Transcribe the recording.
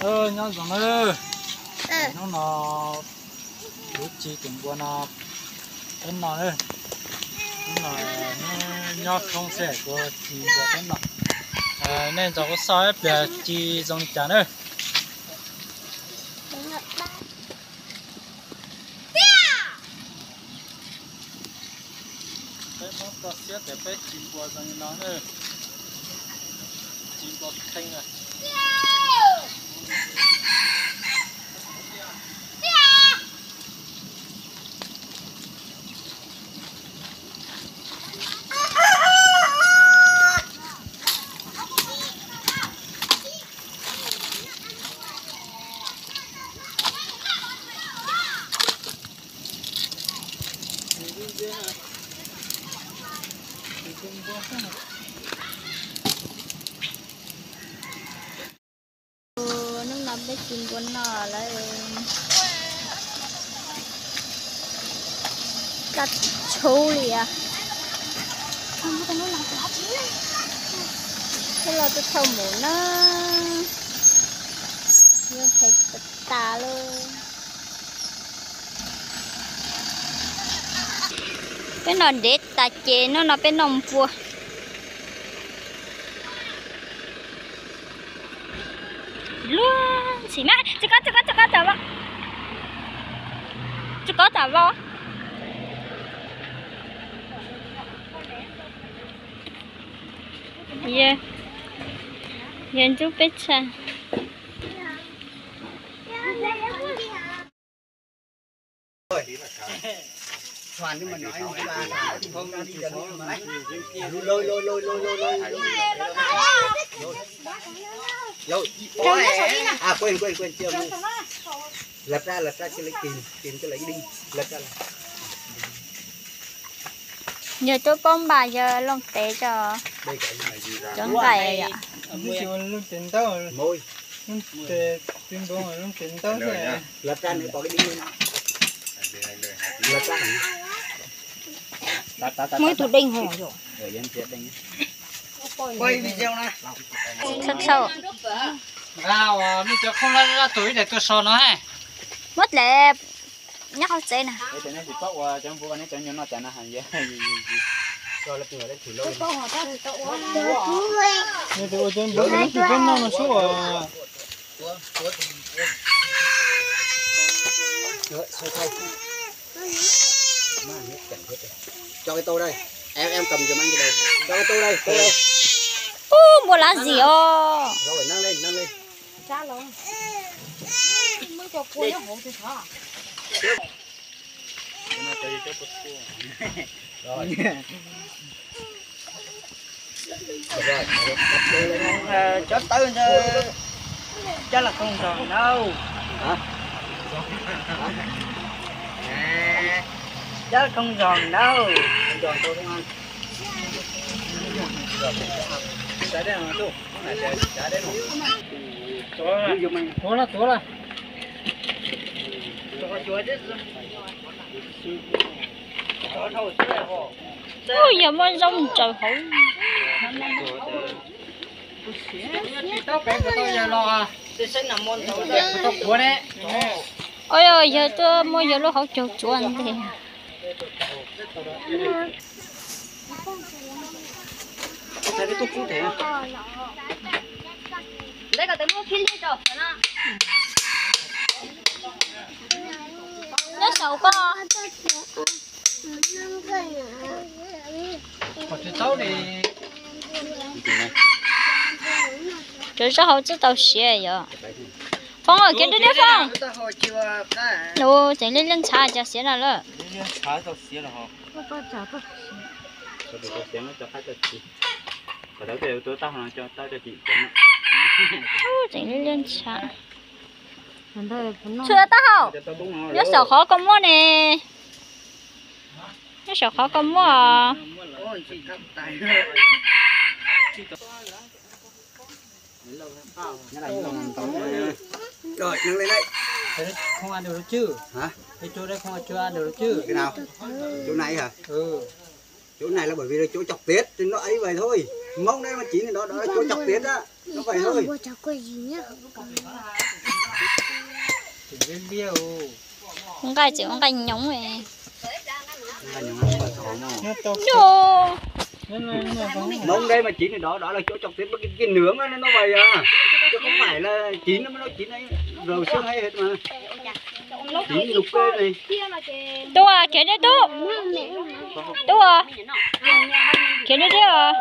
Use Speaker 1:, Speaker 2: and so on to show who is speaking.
Speaker 1: nhau giống ơi nó bút chi từng buồn nó tên nó ơi nó nhau không sẽ có chi của tên nó nên cho có sao để chi giống chán ơi cái món có xếp để phải chi của giống nó ơi chi của thanh à
Speaker 2: nó nằm bên chim của nó lại cắt chú lìa không có nó làm quá chứ thế là tôi thâu mũ nó như thịt tà luôn cái nón đít tà chế nó bên nòng vua luôn xí má chỉ có chả vào chỉ có chả vào yeah dân chú biết sao
Speaker 3: Hoàn nhưng mà nói với ba không đi đến mà lôi à quên chưa lật ra cho lấy tìm cho lấy đi lật ra
Speaker 2: giờ tôi bông bà giờ lông té cho chọn cày ạ
Speaker 1: luôn tiền tao
Speaker 3: môi
Speaker 1: tiền bông rồi luôn tiền tao thế
Speaker 3: lật ra nữa có cái đi lật ra
Speaker 2: mới tụi đinh hổ rồi
Speaker 3: quay video này
Speaker 2: thật sâu
Speaker 1: rau mình cho không ra túi để tôi so nó hay
Speaker 2: mất lẹ nhắc không chế nè
Speaker 3: cái này thì có qua trong vụ này cho nó chạy nó hàng gì rồi là người đấy thử lâu
Speaker 1: này tôi trên bữa nó chỉ bên nó số
Speaker 3: cho cái tô đây em cầm giùm anh cái đầu cho cái tô đây
Speaker 2: mua lá gì ô
Speaker 3: rồi nâng lên
Speaker 2: ra rồi mới cho cô nó hộ thì thở
Speaker 3: rồi cho tới chắc là không tròn đâu hả chắc là không tròn đâu không tròn tôi không ăn trái đây mà tu trái đây
Speaker 1: tối là
Speaker 2: ôi giờ mới rong trời hổ
Speaker 1: tao bé của tôi giờ lo tao cuốn đấy
Speaker 2: ôi ơi giờ tôi mua giờ lúc hổ chuột chuột thì
Speaker 3: cái tôi cũng thế
Speaker 2: 내가 내 뭐 빌리죠 없잖아. nó sầu có
Speaker 1: thì cháu thì
Speaker 2: rồi sao họ chứ tao xé vậy phong ơi kiếm đi phong đồ chạy lên lên茶就xé了
Speaker 1: 茶都xé了哈
Speaker 2: chạy lên茶chưa tao hậu nhớ sầu khó con mua nè nhớ sầu khó con mua à
Speaker 3: rồi nâng lên đây
Speaker 1: không ăn được đâu chứ
Speaker 3: hả
Speaker 1: cái chỗ đây không chưa ăn được đâu chứ
Speaker 3: cái nào chỗ này hả
Speaker 1: ừ
Speaker 3: chỗ này là bởi vì là chỗ chọc tiết thì nó ấy vậy thôi mông đây mà chỉ là đó là chỗ chọc tiết á nó vậy thôi
Speaker 1: Lên liêu.
Speaker 2: Không cái chỉ không cái nhúng vậy.
Speaker 1: Nó to.
Speaker 2: Đồ.
Speaker 3: nông đây mà chín thì đó là chỗ chọc tiếp cái nướng nó vậy à, chứ không phải là chín nó chín ấy rồi xương hay hết mà chín lục kê này.
Speaker 2: Tua, kia đấy tu. Tua. Kia đấy à.